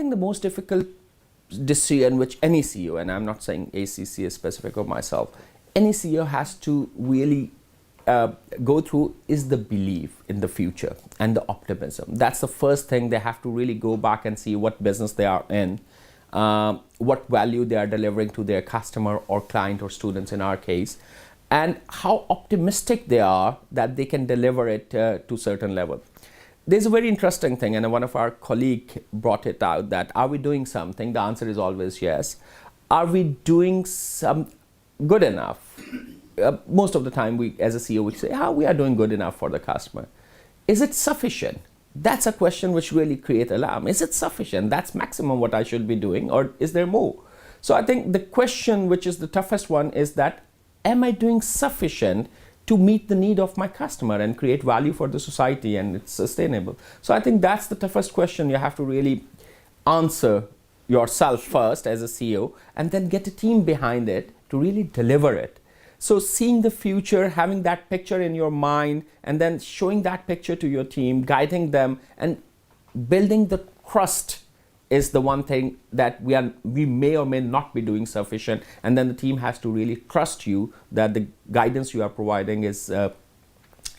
think the most difficult decision which any CEO, and I'm not saying ACCA specific of myself, any CEO has to really go through is the belief in the future and the optimism. That's the first thing. They have to really go back and see what business they are in, what value they are delivering to their customer or client or students in our case, and how optimistic they are that they can deliver it to certain level. There's a very interesting thing, and one of our colleagues brought it out, that are we doing something? The answer is always yes. Are we doing some good enough? Most of the time, we as a CEO, we say, we are doing good enough for the customer. Is it sufficient? That's a question which really creates alarm. Is it sufficient? That's maximum what I should be doing, or is there more? So I think the question which is the toughest one is that, am I doing sufficient to meet the need of my customer and create value for the society, and it's sustainable? So I think that's the toughest question you have to really answer yourself first as a CEO, and then get a team behind it to really deliver it. So seeing the future, having that picture in your mind, and then showing that picture to your team, guiding them, and building the trust is the one thing that we may or may not be doing sufficient. And then the team has to really trust you that the guidance you are providing is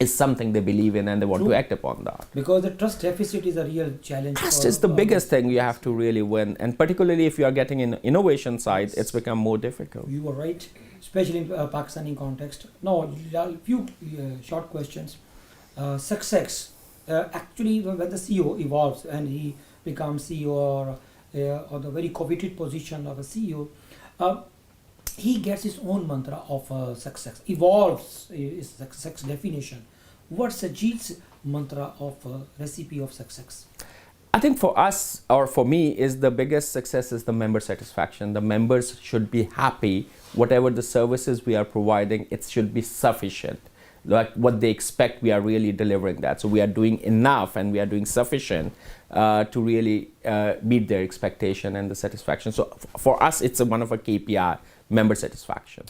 something they believe in, and they want to act upon that. Because the trust deficit is a real challenge. Trust is the biggest thing you have to really win, and particularly if you are getting in innovation side, it's become more difficult. You are right, especially in Pakistani context. Now, a few short questions. Success. Actually, when the CEO evolves and he becomes CEO or the very coveted position of a CEO, he gets his own mantra of success, evolves his success definition. What's Sajjeed's mantra of recipe of success? I think for us, or for me, is the biggest success is the member satisfaction. The members should be happy. Whatever the services we are providing, it should be sufficient. Like what they expect, we are really delivering that. So we are doing enough and we are doing sufficient to really meet their expectation and the satisfaction. So for us, it's one of a KPI, member satisfaction.